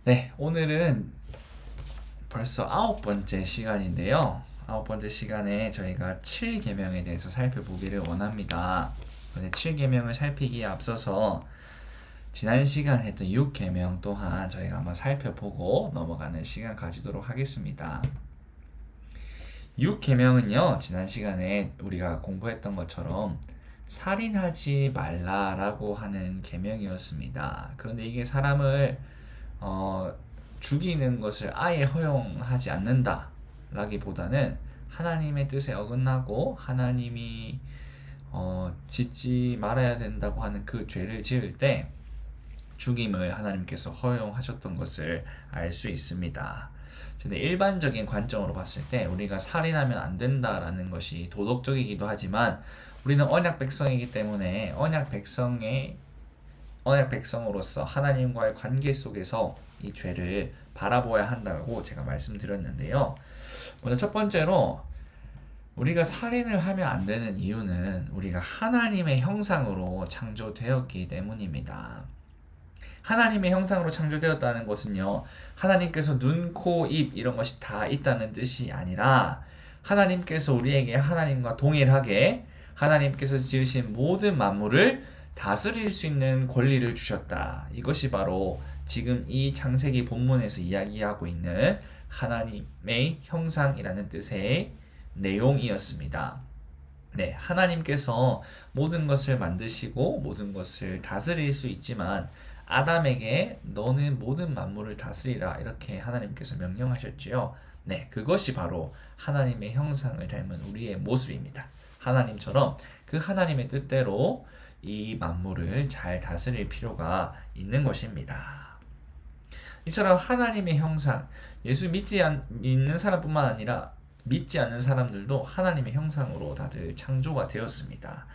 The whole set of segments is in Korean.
네, 오늘은 벌써 9번째 시간인데요. 9번째 시간에 저희가 7계명에 대해서 살펴보기를 원합니다. 근데 7계명을 살피기에 앞서서 지난 시간 했던 6계명 또한 저희가 한번 살펴보고 넘어가는 시간 가지도록 하겠습니다. 6계명은요, 지난 시간에 우리가 공부했던 것처럼 살인하지 말라라고 하는 계명이었습니다. 그런데 이게 사람을 죽이는 것을 아예 허용하지 않는다 라기보다는 하나님의 뜻에 어긋나고 하나님이 짓지 말아야 된다고 하는 그 죄를 지을 때 죽임을 하나님께서 허용하셨던 것을 알 수 있습니다. 근데 일반적인 관점으로 봤을 때 우리가 살인하면 안 된다라는 것이 도덕적이기도 하지만 우리는 언약 백성이기 때문에 언약 백성으로서 하나님과의 관계 속에서 이 죄를 바라보아야 한다고 제가 말씀드렸는데요. 먼저 첫 번째로 우리가 살인을 하면 안 되는 이유는 우리가 하나님의 형상으로 창조되었기 때문입니다. 하나님의 형상으로 창조되었다는 것은요, 하나님께서 눈, 코, 입 이런 것이 다 있다는 뜻이 아니라 하나님께서 우리에게 하나님과 동일하게 하나님께서 지으신 모든 만물을 다스릴 수 있는 권리를 주셨다. 이것이 바로 지금 이 창세기 본문에서 이야기하고 있는 하나님의 형상이라는 뜻의 내용이었습니다. 네, 하나님께서 모든 것을 만드시고 모든 것을 다스릴 수 있지만 아담에게 너는 모든 만물을 다스리라 이렇게 하나님께서 명령하셨지요. 네, 그것이 바로 하나님의 형상을 닮은 우리의 모습입니다. 하나님처럼 그 하나님의 뜻대로 이 만물을 잘 다스릴 필요가 있는 것입니다. 이처럼 하나님의 형상, 예수 믿는 사람뿐만 아니라 믿지 않는 사람들도 하나님의 형상으로 다들 창조가 되었습니다.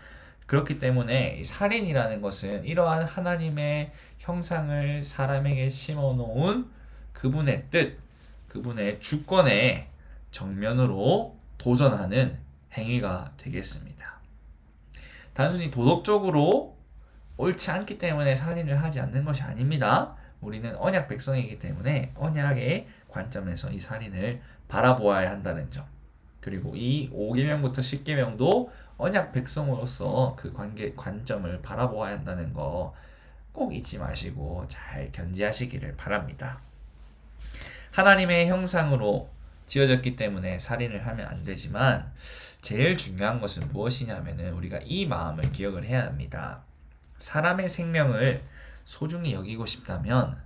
그렇기 때문에 살인이라는 것은 이러한 하나님의 형상을 사람에게 심어놓은 그분의 뜻, 그분의 주권에 정면으로 도전하는 행위가 되겠습니다. 단순히 도덕적으로 옳지 않기 때문에 살인을 하지 않는 것이 아닙니다. 우리는 언약 백성이기 때문에 언약의 관점에서 이 살인을 바라보아야 한다는 점, 그리고 이 5계명부터 10계명도 언약 백성으로서 그 관점을 바라보아야 한다는 거 꼭 잊지 마시고 잘 견지하시기를 바랍니다. 하나님의 형상으로 지어졌기 때문에 살인을 하면 안 되지만 제일 중요한 것은 무엇이냐면은 우리가 이 마음을 기억을 해야 합니다. 사람의 생명을 소중히 여기고 싶다면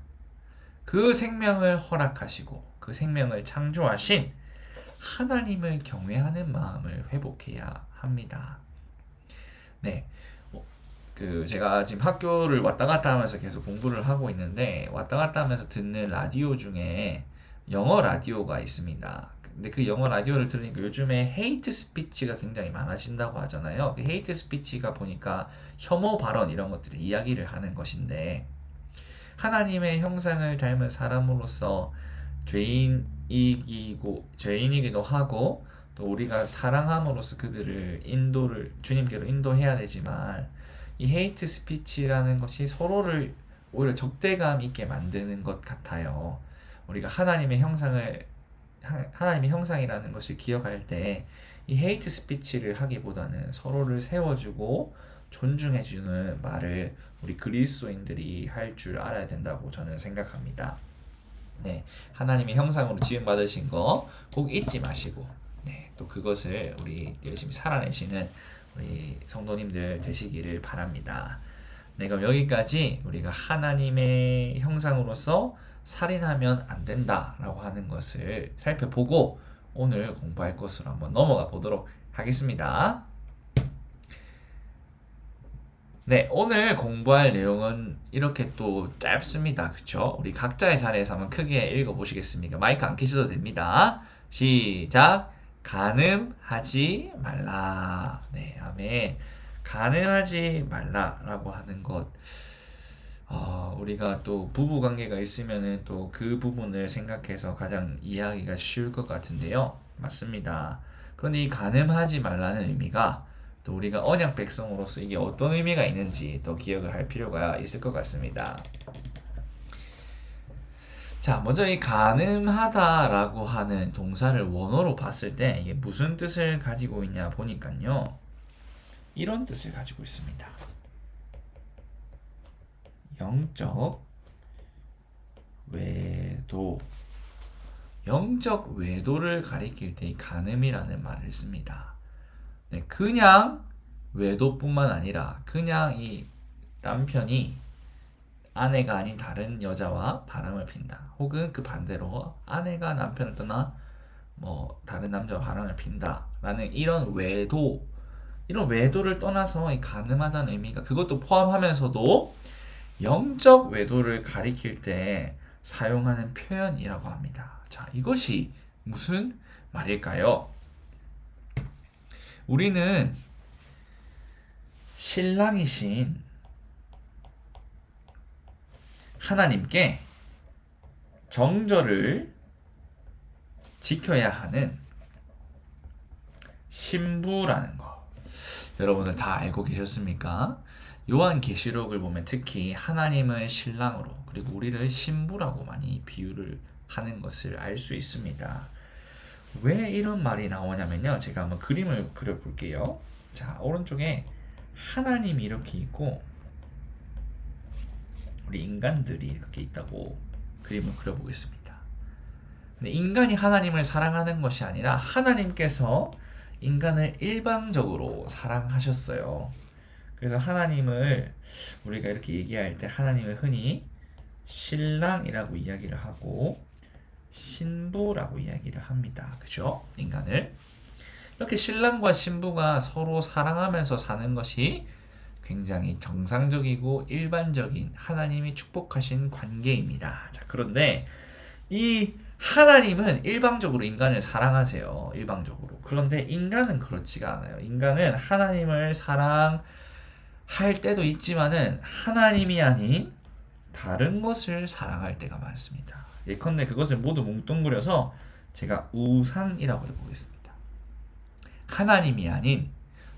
그 생명을 허락하시고 그 생명을 창조하신 하나님을 경외하는 마음을 회복해야 합니다. 네. 제가 지금 학교를 왔다 갔다 하면서 계속 공부를 하고 있는데 왔다 갔다 하면서 듣는 라디오 중에 영어 라디오가 있습니다. 근데 그 영어 라디오를 들으니까 요즘에 헤이트 스피치가 굉장히 많아진다고 하잖아요. 그 헤이트 스피치가 보니까 혐오 발언 이런 것들을 이야기를 하는 것인데 하나님의 형상을 닮은 사람으로서 죄인이기도 하고 또 우리가 사랑함으로써 그들을 주님께로 인도해야 되지만 이 헤이트 스피치라는 것이 서로를 오히려 적대감 있게 만드는 것 같아요. 우리가 하나님의 형상이라는 것을 기억할 때 이 헤이트 스피치를 하기보다는 서로를 세워주고 존중해주는 말을 우리 그리스도인들이 할 줄 알아야 된다고 저는 생각합니다. 네, 하나님의 형상으로 지음받으신 거 꼭 잊지 마시고, 네, 또 그것을 우리 열심히 살아내시는 우리 성도님들 되시기를 바랍니다. 네, 그럼 여기까지 우리가 하나님의 형상으로서 살인하면 안 된다라고 하는 것을 살펴보고 오늘 공부할 것으로 한번 넘어가 보도록 하겠습니다. 네, 오늘 공부할 내용은 이렇게 또 짧습니다. 그쵸? 우리 각자의 자리에서 한번 크게 읽어보시겠습니까? 마이크 안 켜셔도 됩니다. 시작! 간음하지 말라. 네, 아멘. 간음하지 말라라고 하는 것. 우리가 또 부부 관계가 있으면은 또 그 부분을 생각해서 가장 이해하기가 쉬울 것 같은데요. 맞습니다. 그런데 이 간음하지 말라는 의미가 또 우리가 언약 백성으로서 이게 어떤 의미가 있는지 또 기억을 할 필요가 있을 것 같습니다. 자, 먼저 이 가늠하다라고 하는 동사를 원어로 봤을 때 이게 무슨 뜻을 가지고 있냐 보니까요. 이런 뜻을 가지고 있습니다. 영적 외도. 영적 외도를 가리킬 때 이 가늠이라는 말을 씁니다. 네, 그냥 외도뿐만 아니라 그냥 이 남편이 아내가 아닌 다른 여자와 바람을 핀다. 혹은 그 반대로 아내가 남편을 떠나 뭐 다른 남자와 바람을 핀다라는 이런 외도, 이런 외도를 떠나서 이 가늠하다는 의미가 그것도 포함하면서도 영적 외도를 가리킬 때 사용하는 표현이라고 합니다. 자, 이것이 무슨 말일까요? 우리는 신랑이신 하나님께 정절을 지켜야 하는 신부라는 거. 여러분들 다 알고 계셨습니까? 요한계시록을 보면 특히 하나님을 신랑으로 그리고 우리를 신부라고 많이 비유를 하는 것을 알 수 있습니다. 왜 이런 말이 나오냐면요. 제가 한번 그림을 그려볼게요. 자, 오른쪽에 하나님이 이렇게 있고 우리 인간들이 이렇게 있다고 그림을 그려보겠습니다. 근데 인간이 하나님을 사랑하는 것이 아니라 하나님께서 인간을 일방적으로 사랑하셨어요. 그래서 하나님을 우리가 이렇게 얘기할 때 하나님을 흔히 신랑이라고 이야기를 하고 신부라고 이야기를 합니다. 그죠? 인간을. 이렇게 신랑과 신부가 서로 사랑하면서 사는 것이 굉장히 정상적이고 일반적인 하나님이 축복하신 관계입니다. 자, 그런데 이 하나님은 일방적으로 인간을 사랑하세요. 일방적으로. 그런데 인간은 그렇지가 않아요. 인간은 하나님을 사랑할 때도 있지만은 하나님이 아닌 다른 것을 사랑할 때가 많습니다. 예컨대 그것을 모두 뭉뚱그려서 제가 우상이라고 해보겠습니다. 하나님이 아닌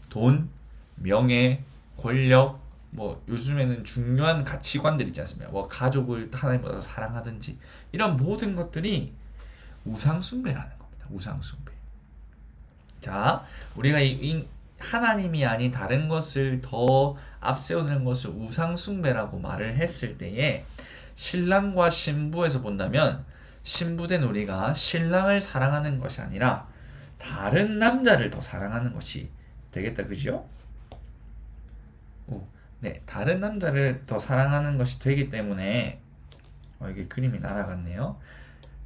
돈, 명예, 권력, 뭐 요즘에는 중요한 가치관들 있지 않습니까? 뭐 가족을 하나님보다 사랑하든지 이런 모든 것들이 우상 숭배라는 겁니다. 우상 숭배. 자, 우리가 이 하나님이 아닌 다른 것을 더 앞세우는 것을 우상 숭배라고 말을 했을 때에 신랑과 신부에서 본다면 신부된 우리가 신랑을 사랑하는 것이 아니라 다른 남자를 더 사랑하는 것이 되겠다. 그죠? 네, 다른 남자를 더 사랑하는 것이 되기 때문에 이게 그림이 날아갔네요.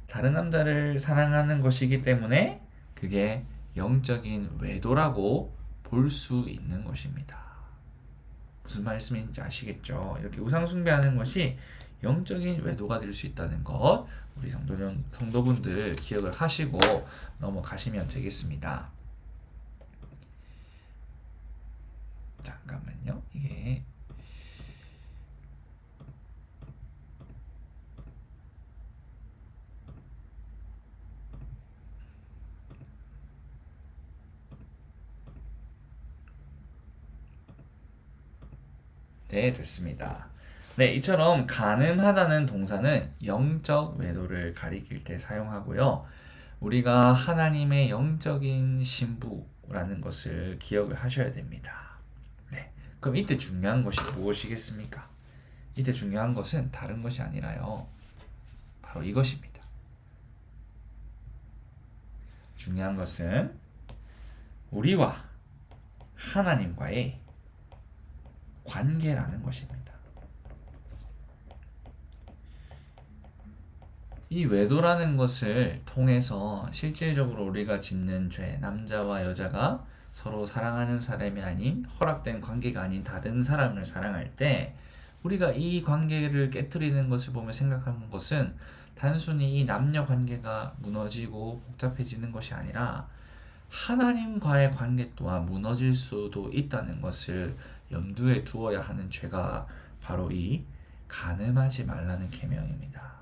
다른 남자를 사랑하는 것이기 때문에 그게 영적인 외도라고 볼 수 있는 것입니다. 무슨 말씀인지 아시겠죠? 이렇게 우상 숭배하는 것이 영적인 외도가 될 수 있다는 것, 우리 성도분들 기억을 하시고 넘어가시면 되겠습니다. 잠깐만요. 이게 네, 됐습니다. 네, 이처럼 가늠하다는 동사는 영적 외도를 가리킬 때 사용하고요. 우리가 하나님의 영적인 신부라는 것을 기억을 하셔야 됩니다. 네, 그럼 이때 중요한 것이 무엇이겠습니까? 이때 중요한 것은 다른 것이 아니라요. 바로 이것입니다. 중요한 것은 우리와 하나님과의 관계라는 것입니다. 이 외도라는 것을 통해서 실질적으로 우리가 짓는 죄, 남자와 여자가 서로 사랑하는 사람이 아닌 허락된 관계가 아닌 다른 사람을 사랑할 때 우리가 이 관계를 깨트리는 것을 보며 생각하는 것은 단순히 이 남녀 관계가 무너지고 복잡해지는 것이 아니라 하나님과의 관계 또한 무너질 수도 있다는 것을 염두에 두어야 하는 죄가 바로 이 간음하지 말라는 계명입니다.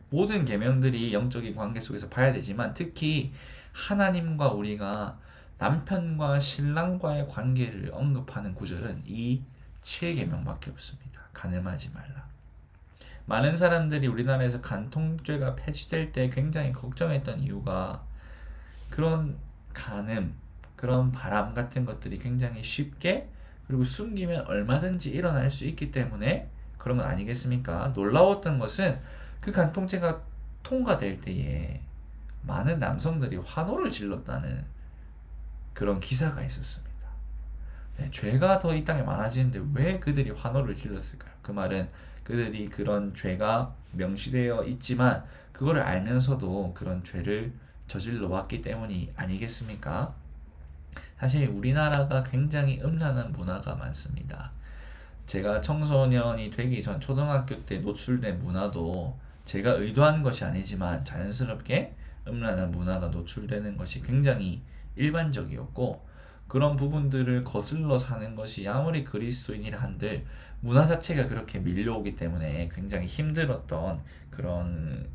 모든 계명들이 영적인 관계 속에서 봐야 되지만 특히 하나님과 우리가 남편과 신랑과의 관계를 언급하는 구절은 이 7계명밖에 없습니다. 간음하지 말라. 많은 사람들이 우리나라에서 간통죄가 폐지될 때 굉장히 걱정했던 이유가 그런 간음, 그런 바람 같은 것들이 굉장히 쉽게 그리고 숨기면 얼마든지 일어날 수 있기 때문에 그런 건 아니겠습니까? 놀라웠던 것은 그 간통죄가 통과될 때에 많은 남성들이 환호를 질렀다는 그런 기사가 있었습니다. 네, 죄가 더 이 땅에 많아지는데 왜 그들이 환호를 질렀을까요? 그 말은 그들이 그런 죄가 명시되어 있지만 그거를 알면서도 그런 죄를 저질러 왔기 때문이 아니겠습니까? 사실 우리나라가 굉장히 음란한 문화가 많습니다. 제가 청소년이 되기 전 초등학교 때 노출된 문화도 제가 의도한 것이 아니지만 자연스럽게 음란한 문화가 노출되는 것이 굉장히 일반적이었고 그런 부분들을 거슬러 사는 것이 아무리 그리스도인이라 한들 문화 자체가 그렇게 밀려오기 때문에 굉장히 힘들었던 그런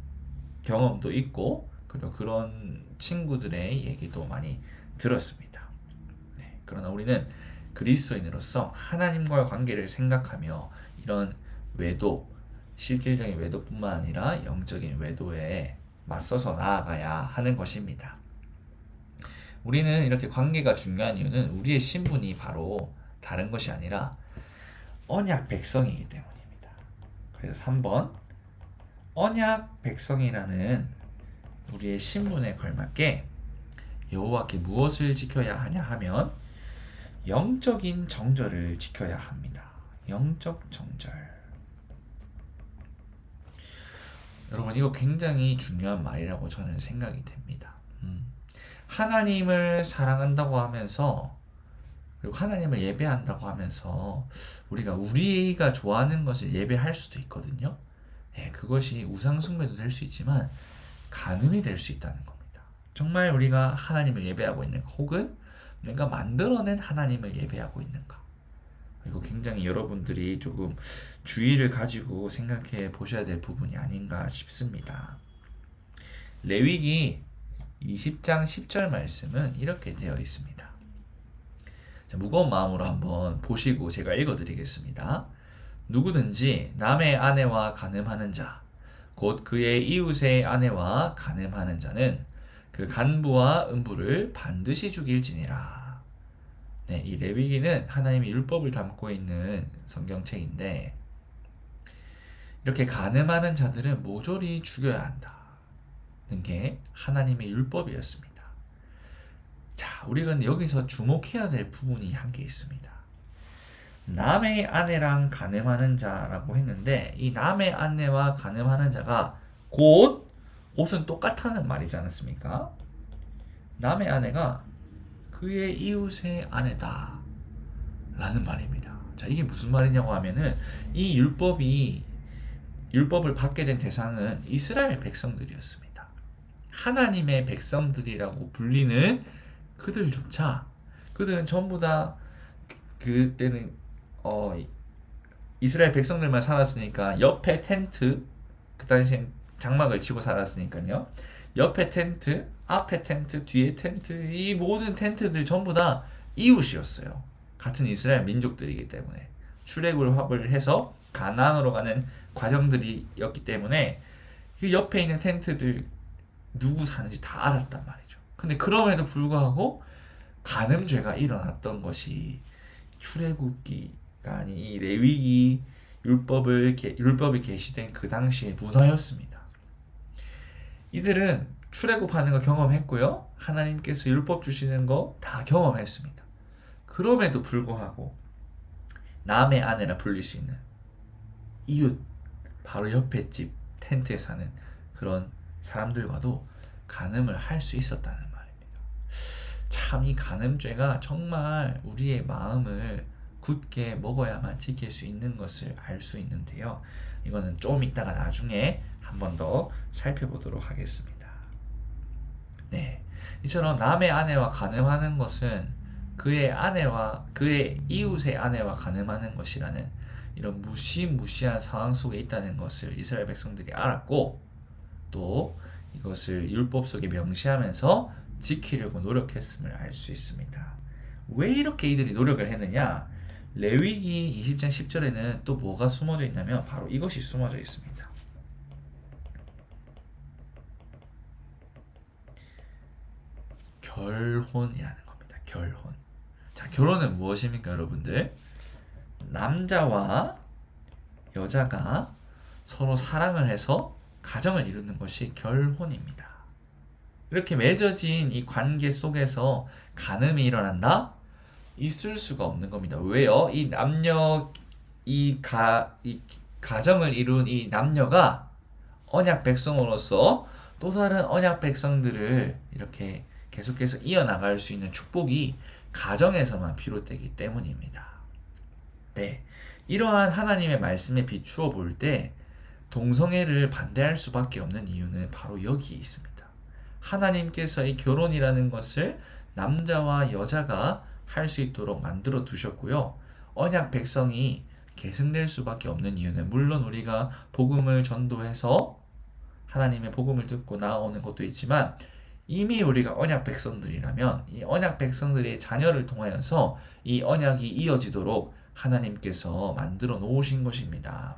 경험도 있고 그리고 그런 친구들의 얘기도 많이 들었습니다. 네, 그러나 우리는 그리스도인으로서 하나님과의 관계를 생각하며 이런 외도, 실질적인 외도뿐만 아니라 영적인 외도에 맞서서 나아가야 하는 것입니다. 우리는 이렇게 관계가 중요한 이유는 우리의 신분이 바로 다른 것이 아니라 언약 백성이기 때문입니다. 그래서 3번 언약 백성이라는 우리의 신분에 걸맞게 여호와께 무엇을 지켜야 하냐 하면 영적인 정절을 지켜야 합니다. 영적 정절. 여러분 이거 굉장히 중요한 말이라고 저는 생각이 됩니다. 하나님을 사랑한다고 하면서 그리고 하나님을 예배한다고 하면서 우리가 우리가 좋아하는 것을 예배할 수도 있거든요. 네, 그것이 우상숭배도 될 수 있지만 간음이 될 수 있다는 겁니다. 정말 우리가 하나님을 예배하고 있는가 혹은 내가 만들어낸 하나님을 예배하고 있는가. 이거 굉장히 여러분들이 조금 주의를 가지고 생각해 보셔야 될 부분이 아닌가 싶습니다. 레위기 20장 10절 말씀은 이렇게 되어 있습니다. 자, 무거운 마음으로 한번 보시고 제가 읽어드리겠습니다. 누구든지 남의 아내와 간음하는 자, 곧 그의 이웃의 아내와 간음하는 자는 그 간부와 음부를 반드시 죽일지니라. 네, 이 레위기는 하나님의 율법을 담고 있는 성경책인데 이렇게 간음하는 자들은 모조리 죽여야 한다는 게 하나님의 율법이었습니다. 자, 우리가 여기서 주목해야 될 부분이 한 개 있습니다. 남의 아내랑 간음하는 자라고 했는데 이 남의 아내와 간음하는 자가 곧은 똑같다는 말이지 않습니까? 남의 아내가 그의 이웃의 아내다 라는 말입니다. 자, 이게 무슨 말이냐고 하면은 이 율법을 받게 된 대상은 이스라엘 백성들이었습니다. 하나님의 백성들이라고 불리는 그들조차 그들은 전부 다 그때는 이스라엘 백성들만 살았으니까 옆에 텐트 그 당시엔 장막을 치고 살았으니까요. 옆에 텐트, 앞에 텐트, 뒤에 텐트 이 모든 텐트들 전부 다 이웃이었어요. 같은 이스라엘 민족들이기 때문에 출애굽을 해서 가나안으로 가는 과정들이었기 때문에 그 옆에 있는 텐트들 누구 사는지 다 알았단 말이죠. 근데 그럼에도 불구하고 간음죄가 일어났던 것이 출애굽기가 아닌 이 레위기 율법이 계시된 그 당시의 문화였습니다. 이들은 출애굽하는 거 경험했고요. 하나님께서 율법 주시는 거 다 경험했습니다. 그럼에도 불구하고 남의 아내라 불릴 수 있는 이웃, 바로 옆에 집 텐트에 사는 그런 사람들과도 간음을 할 수 있었다는 말입니다. 참 이 간음죄가 정말 우리의 마음을 굳게 먹어야만 지킬 수 있는 것을 알 수 있는데요. 이거는 좀 이따가 나중에 한 번 더 살펴보도록 하겠습니다. 네, 이처럼 남의 아내와 간음하는 것은 그의 이웃의 아내와 간음하는 것이라는 이런 무시무시한 상황 속에 있다는 것을 이스라엘 백성들이 알았고 또 이것을 율법 속에 명시하면서 지키려고 노력했음을 알 수 있습니다. 왜 이렇게 이들이 노력을 했느냐? 레위기 20장 10절에는 또 뭐가 숨어져 있냐면 바로 이것이 숨어져 있습니다. 결혼이라는 겁니다. 결혼. 자, 결혼은 무엇입니까, 여러분들? 남자와 여자가 서로 사랑을 해서 가정을 이루는 것이 결혼입니다. 이렇게 맺어진 이 관계 속에서 간음이 일어난다? 있을 수가 없는 겁니다. 왜요? 이 가정을 이룬 이 남녀가 언약 백성으로서 또 다른 언약 백성들을 이렇게 계속해서 이어나갈 수 있는 축복이 가정에서만 비롯되기 때문입니다. 네, 이러한 하나님의 말씀에 비추어 볼 때 동성애를 반대할 수밖에 없는 이유는 바로 여기에 있습니다. 하나님께서 이 결혼이라는 것을 남자와 여자가 할 수 있도록 만들어 두셨고요. 언약 백성이 계승될 수밖에 없는 이유는 물론 우리가 복음을 전도해서 하나님의 복음을 듣고 나오는 것도 있지만 이미 우리가 언약 백성들이라면 이 언약 백성들의 자녀를 통하여서 이 언약이 이어지도록 하나님께서 만들어 놓으신 것입니다.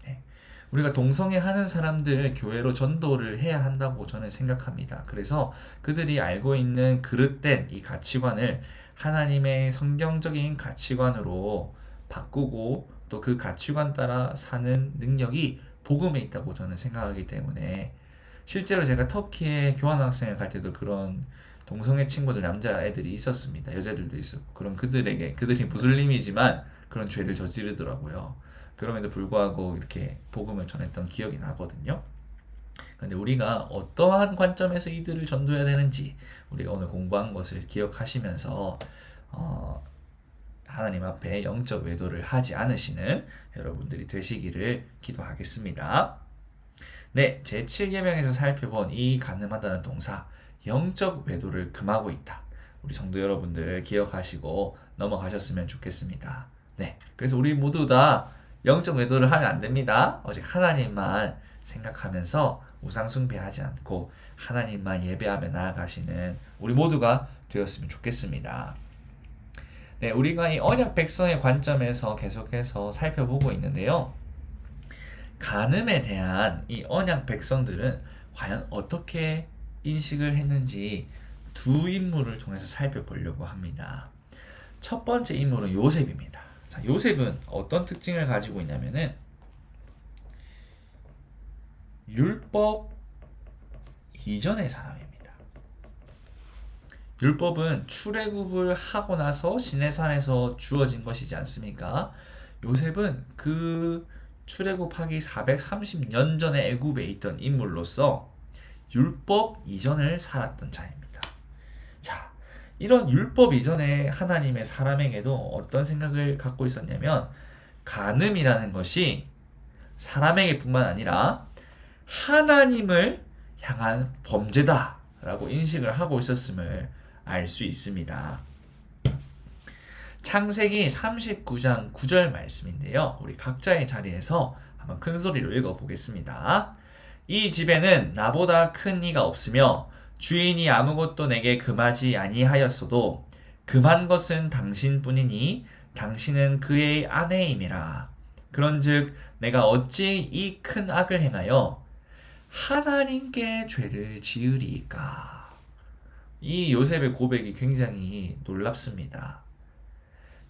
네. 우리가 동성애 하는 사람들 교회로 전도를 해야 한다고 저는 생각합니다. 그래서 그들이 알고 있는 그릇된 이 가치관을 하나님의 성경적인 가치관으로 바꾸고 또 그 가치관 따라 사는 능력이 복음에 있다고 저는 생각하기 때문에 실제로 제가 터키에 교환학생을 갈 때도 그런 동성애 친구들 남자애들이 있었습니다. 여자들도 있었고 그럼 그들이 무슬림이지만 그런 죄를 저지르더라고요. 그럼에도 불구하고 이렇게 복음을 전했던 기억이 나거든요. 근데 우리가 어떠한 관점에서 이들을 전도해야 되는지 우리가 오늘 공부한 것을 기억하시면서 하나님 앞에 영적 외도를 하지 않으시는 여러분들이 되시기를 기도하겠습니다. 네, 제7계명에서 살펴본 이 간음하다는 동사 영적 외도를 금하고 있다. 우리 성도 여러분들 기억하시고 넘어가셨으면 좋겠습니다. 네, 그래서 우리 모두 다 영적 외도를 하면 안 됩니다. 오직 하나님만 생각하면서 우상 숭배하지 않고 하나님만 예배하며 나아가시는 우리 모두가 되었으면 좋겠습니다. 네, 우리가 이 언약 백성의 관점에서 계속해서 살펴보고 있는데요. 간음에 대한 이 언약 백성들은 과연 어떻게 인식을 했는지 두 인물을 통해서 살펴보려고 합니다. 첫 번째 인물은 요셉입니다. 자, 요셉은 어떤 특징을 가지고 있냐면은 율법 이전의 사람입니다. 율법은 출애굽을 하고 나서 시내산에서 주어진 것이지 않습니까? 요셉은 그 출애굽하기 430년 전에 애굽에 있던 인물로서 율법 이전을 살았던 자입니다. 자, 이런 율법 이전의 하나님의 사람에게도 어떤 생각을 갖고 있었냐면 간음이라는 것이 사람에게 뿐만 아니라 하나님을 향한 범죄다라고 인식을 하고 있었음을 알 수 있습니다. 창세기 39장 9절 말씀인데요. 우리 각자의 자리에서 한번 큰 소리로 읽어보겠습니다. 이 집에는 나보다 큰 이가 없으며 주인이 아무것도 내게 금하지 아니하였어도 금한 것은 당신뿐이니 당신은 그의 아내임이라. 그런즉 내가 어찌 이 큰 악을 행하여 하나님께 죄를 지으리까. 이 요셉의 고백이 굉장히 놀랍습니다.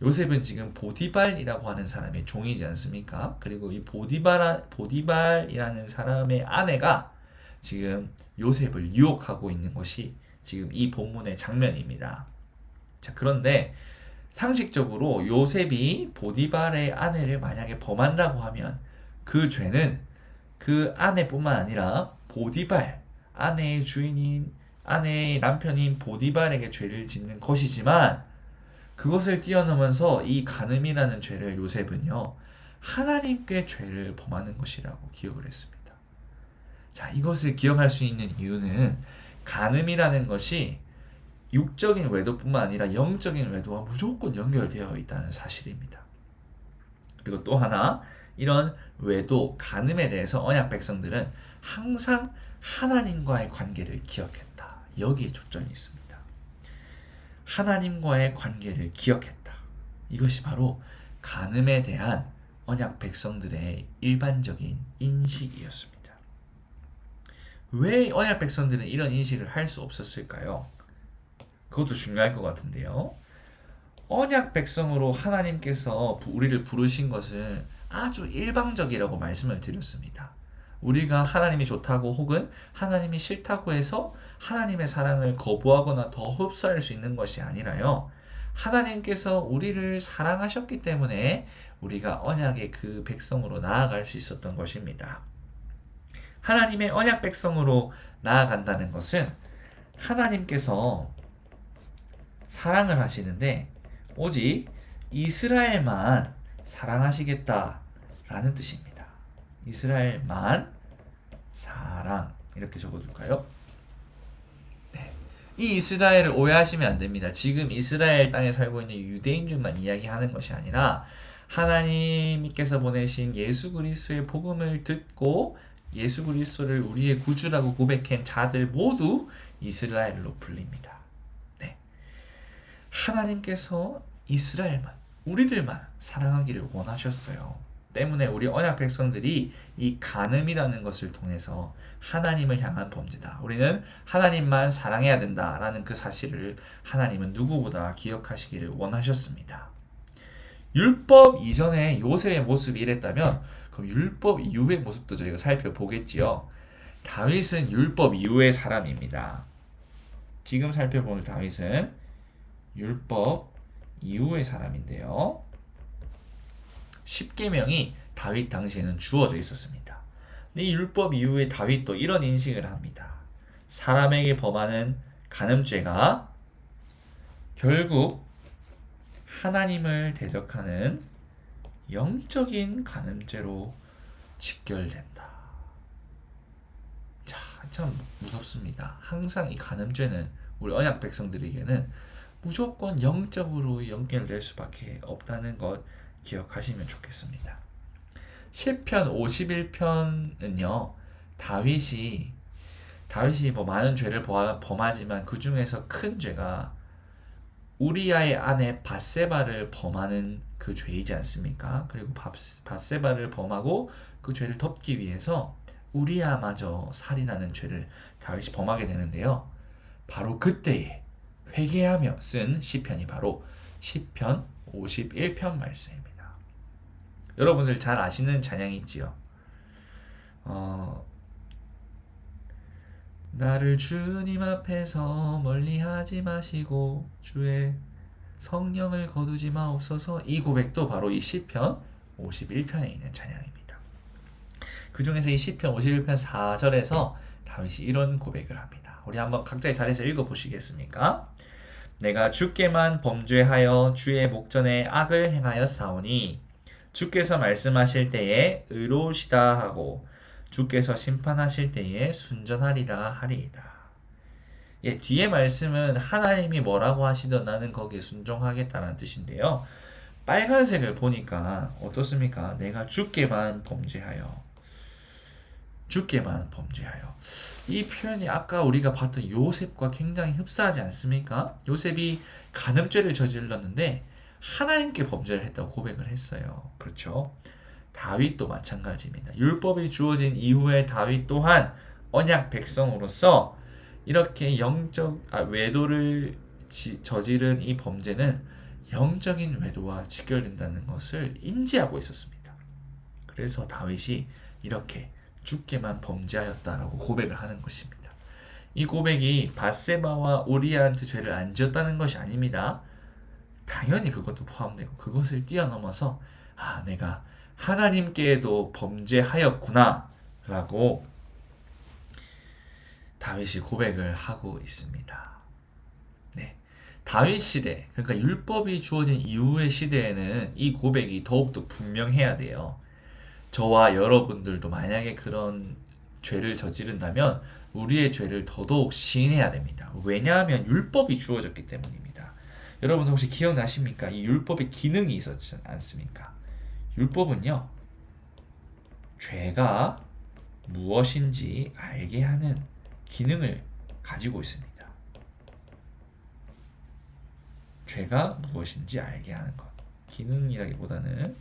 요셉은 지금 보디발이라고 하는 사람의 종이지 않습니까? 그리고 이 보디발이라는 사람의 아내가 지금 요셉을 유혹하고 있는 것이 지금 이 본문의 장면입니다. 자, 그런데 상식적으로 요셉이 보디발의 아내를 만약에 범한다고 하면 그 죄는 그 아내뿐만 아니라 보디발, 아내의 주인인 아내의 남편인 보디발에게 죄를 짓는 것이지만 그것을 뛰어넘어서 이 간음이라는 죄를 요셉은요 하나님께 죄를 범하는 것이라고 기억을 했습니다. 자, 이것을 기억할 수 있는 이유는 간음이라는 것이 육적인 외도뿐만 아니라 영적인 외도와 무조건 연결되어 있다는 사실입니다. 그리고 또 하나, 이런 외도, 간음에 대해서 언약 백성들은 항상 하나님과의 관계를 기억했다. 여기에 초점이 있습니다. 하나님과의 관계를 기억했다. 이것이 바로 간음에 대한 언약 백성들의 일반적인 인식이었습니다. 왜 언약 백성들은 이런 인식을 할 수 없었을까요? 그것도 중요할 것 같은데요. 언약 백성으로 하나님께서 우리를 부르신 것은 아주 일방적이라고 말씀을 드렸습니다. 우리가 하나님이 좋다고 혹은 하나님이 싫다고 해서 하나님의 사랑을 거부하거나 더 흡수할 수 있는 것이 아니라요. 하나님께서 우리를 사랑하셨기 때문에 우리가 언약의 그 백성으로 나아갈 수 있었던 것입니다. 하나님의 언약 백성으로 나아간다는 것은 하나님께서 사랑을 하시는데 오직 이스라엘만 사랑하시겠다라는 뜻입니다. 이스라엘만 사랑 이렇게 적어둘까요? 네. 이 이스라엘을 오해하시면 안 됩니다. 지금 이스라엘 땅에 살고 있는 유대인들만 이야기하는 것이 아니라 하나님께서 보내신 예수 그리스도의 복음을 듣고 예수 그리스도를 우리의 구주라고 고백한 자들 모두 이스라엘로 불립니다. 네. 하나님께서 이스라엘만, 우리들만 사랑하기를 원하셨어요. 때문에 우리 언약 백성들이 이 간음이라는 것을 통해서 하나님을 향한 범죄다. 우리는 하나님만 사랑해야 된다라는 그 사실을 하나님은 누구보다 기억하시기를 원하셨습니다. 율법 이전에 요셉의 모습이 이랬다면 그럼 율법 이후의 모습도 저희가 살펴보겠지요. 다윗은 율법 이후의 사람입니다. 지금 살펴볼 다윗은 율법 이후의 사람인데요. 십계명이 다윗 당시에는 주어져 있었습니다. 이 율법 이후에 다윗도 이런 인식을 합니다. 사람에게 범하는 간음죄가 결국 하나님을 대적하는 영적인 간음죄로 직결된다. 자, 참 무섭습니다. 항상 이 간음죄는 우리 언약 백성들에게는 무조건 영적으로 연결될 수밖에 없다는 것 기억하시면 좋겠습니다. 시편 51편은요. 다윗이 뭐 많은 죄를 범하지만 그 중에서 큰 죄가 우리아의 아내 밧세바를 범하는 그 죄이지 않습니까? 그리고 밧세바를 범하고 그 죄를 덮기 위해서 우리아마저 살인하는 죄를 다윗이 범하게 되는데요. 바로 그때에 회개하며 쓴 시편이 바로 시편 51편 말씀입니다. 여러분들 잘 아시는 찬양이 있지요. 나를 주님 앞에서 멀리하지 마시고 주의 성령을 거두지 마옵소서. 이 고백도 바로 이 시편 51편에 있는 찬양입니다. 그 중에서 이 시편 51편 4절에서 다윗이 이런 고백을 합니다. 우리 한번 각자의 자리에서 읽어보시겠습니까? 내가 주께만 범죄하여 주의 목전에 악을 행하였사오니 주께서 말씀하실 때에 의로우시다 하고 주께서 심판하실 때에 순전하리라 하리이다. 예, 뒤에 말씀은 하나님이 뭐라고 하시든 나는 거기에 순종하겠다는 뜻인데요. 빨간색을 보니까 어떻습니까? 내가 주께만 범죄하여. 이 표현이 아까 우리가 봤던 요셉과 굉장히 흡사하지 않습니까? 요셉이 간음죄를 저질렀는데 하나님께 범죄를 했다고 고백을 했어요. 그렇죠? 다윗도 마찬가지입니다. 율법이 주어진 이후에 다윗 또한 언약 백성으로서 이렇게 외도를 저지른 이 범죄는 영적인 외도와 직결된다는 것을 인지하고 있었습니다. 그래서 다윗이 이렇게 주께만 범죄하였다라고 고백을 하는 것입니다. 이 고백이 밧세바와 우리아한테 죄를 안 지었다는 것이 아닙니다. 당연히 그것도 포함되고 그것을 뛰어넘어서 내가 하나님께도 범죄하였구나 라고 다윗이 고백을 하고 있습니다. 네, 다윗 시대, 그러니까 율법이 주어진 이후의 시대에는 이 고백이 더욱더 분명해야 돼요. 저와 여러분들도 만약에 그런 죄를 저지른다면 우리의 죄를 더더욱 시인해야 됩니다. 왜냐하면 율법이 주어졌기 때문입니다. 여러분 혹시 기억나십니까? 이 율법의 기능이 있었지 않습니까? 율법은요, 죄가 무엇인지 알게 하는 기능을 가지고 있습니다. 죄가 무엇인지 알게 하는 것. 기능이라기보다는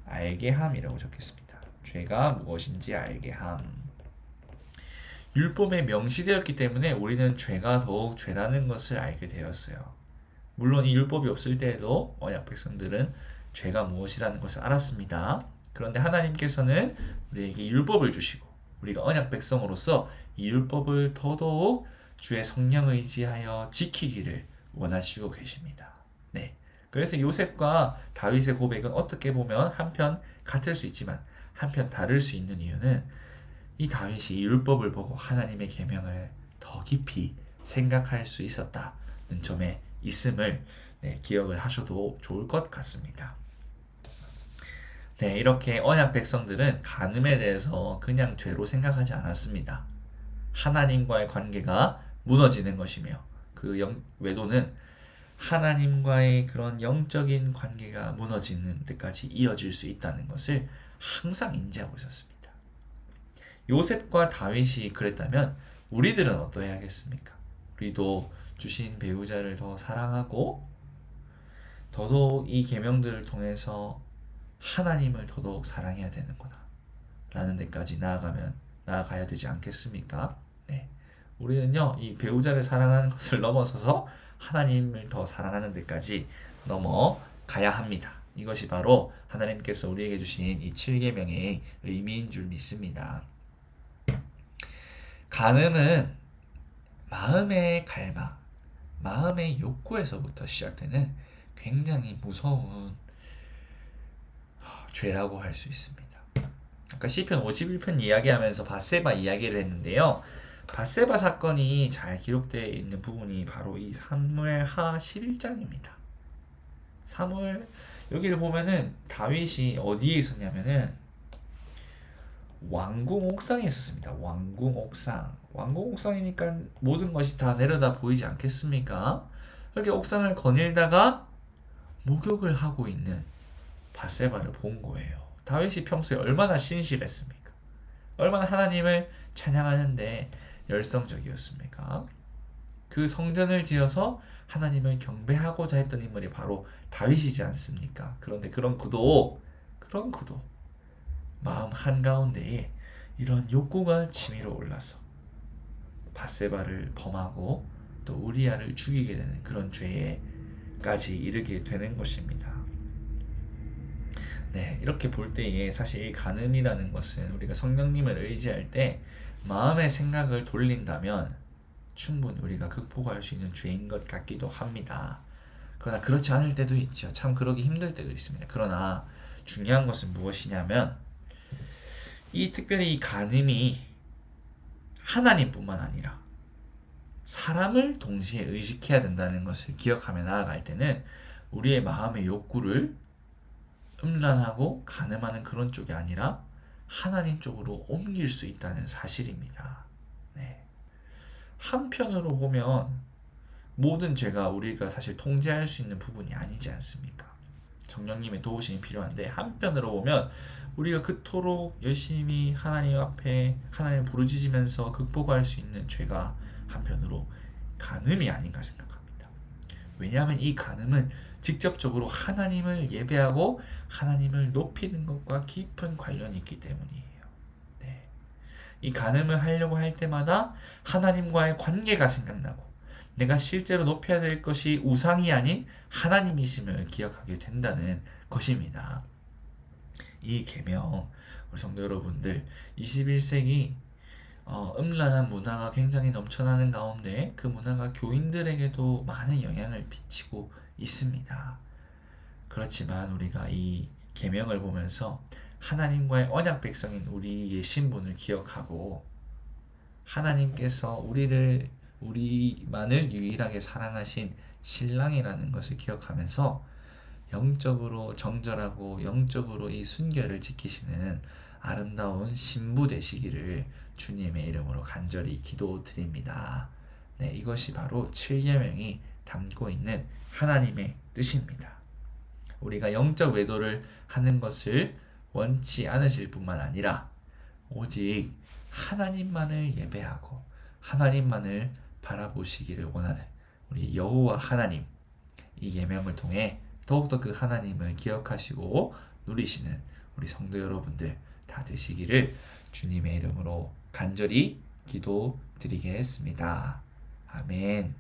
알게 함이라고 적겠습니다. 죄가 무엇인지 알게 함. 율법에 명시되었기 때문에 우리는 죄가 더욱 죄라는 것을 알게 되었어요. 물론 이 율법이 없을 때에도 언약 백성들은 죄가 무엇이라는 것을 알았습니다. 그런데 하나님께서는 우리에게 율법을 주시고 우리가 언약 백성으로서 이 율법을 더더욱 주의 성령 의지하여 지키기를 원하시고 계십니다. 네. 그래서 요셉과 다윗의 고백은 어떻게 보면 한편 같을 수 있지만 한편 다를 수 있는 이유는 이 다윗이 이 율법을 보고 하나님의 계명을 더 깊이 생각할 수 있었다는 점에 있음을 기억을 하셔도 좋을 것 같습니다. 네, 이렇게 언약 백성들은 간음에 대해서 그냥 죄로 생각하지 않았습니다. 하나님과의 관계가 무너지는 것이며 그 외도는 하나님과의 그런 영적인 관계가 무너지는 데까지 이어질 수 있다는 것을 항상 인지하고 있었습니다. 요셉과 다윗이 그랬다면 우리들은 어떠해야겠습니까? 우리도 주신 배우자를 더 사랑하고 더더욱 이 계명들을 통해서 하나님을 더더욱 사랑해야 되는구나 라는 데까지 나아가야 되지 않겠습니까? 네. 우리는요 이 배우자를 사랑하는 것을 넘어서서 하나님을 더 사랑하는 데까지 넘어가야 합니다. 이것이 바로 하나님께서 우리에게 주신 이 7계명의 의미인 줄 믿습니다. 간음은 마음의 갈망, 마음의 욕구에서부터 시작되는 굉장히 무서운 죄라고 할 수 있습니다. 아까 시편 51편 이야기하면서 밧세바 이야기를 했는데요. 밧세바 사건이 잘 기록되어 있는 부분이 바로 이 사무엘하 11장입니다. 여기를 보면은 다윗이 어디에 있었냐면은 왕궁 옥상에 있었습니다. 왕궁 옥상이니까 모든 것이 다 내려다 보이지 않겠습니까? 그렇게 옥상을 거닐다가 목욕을 하고 있는 밧세바를 본 거예요. 다윗이 평소에 얼마나 신실했습니까? 얼마나 하나님을 찬양하는데 열성적이었습니까? 그 성전을 지어서 하나님을 경배하고자 했던 인물이 바로 다윗이지 않습니까? 그런데 그런 구도 마음 한가운데에 이런 욕구가 치밀어 올라서 밧세바를 범하고 또 우리아를 죽이게 되는 그런 죄에까지 이르게 되는 것입니다. 네, 이렇게 볼 때에 사실 이 간음이라는 것은 우리가 성령님을 의지할 때 마음의 생각을 돌린다면 충분히 우리가 극복할 수 있는 죄인 것 같기도 합니다. 그러나 그렇지 않을 때도 있죠. 참 그러기 힘들 때도 있습니다. 그러나 중요한 것은 무엇이냐면 특별히 이 간음이 하나님뿐만 아니라 사람을 동시에 의식해야 된다는 것을 기억하며 나아갈 때는 우리의 마음의 욕구를 음란하고 간음하는 그런 쪽이 아니라 하나님 쪽으로 옮길 수 있다는 사실입니다. 네. 한편으로 보면 모든 죄가 우리가 사실 통제할 수 있는 부분이 아니지 않습니까? 성령님의 도우심이 필요한데 한편으로 보면 우리가 그토록 열심히 하나님 앞에 하나님을 부르짖으면서 극복할 수 있는 죄가 한편으로 간음이 아닌가 생각합니다. 왜냐하면 이 간음은 직접적으로 하나님을 예배하고 하나님을 높이는 것과 깊은 관련이 있기 때문이에요. 네. 이 간음을 하려고 할 때마다 하나님과의 관계가 생각나고 내가 실제로 높여야 될 것이 우상이 아닌 하나님이심을 기억하게 된다는 것입니다. 이 계명, 우리 성도 여러분들, 21세기 음란한 문화가 굉장히 넘쳐나는 가운데 그 문화가 교인들에게도 많은 영향을 미치고 있습니다. 그렇지만 우리가 이 계명을 보면서 하나님과의 언약 백성인 우리의 신분을 기억하고 하나님께서 우리만을 유일하게 사랑하신 신랑이라는 것을 기억하면서 영적으로 정절하고 영적으로 이 순결을 지키시는 아름다운 신부 되시기를 주님의 이름으로 간절히 기도드립니다. 네, 이것이 바로 7계명이 담고 있는 하나님의 뜻입니다. 우리가 영적 외도를 하는 것을 원치 않으실 뿐만 아니라 오직 하나님만을 예배하고 하나님만을 바라보시기를 원하는 우리 여호와 하나님, 이 계명을 통해 더욱더 그 하나님을 기억하시고 누리시는 우리 성도 여러분들 다 되시기를 주님의 이름으로 간절히 기도드리겠습니다. 아멘.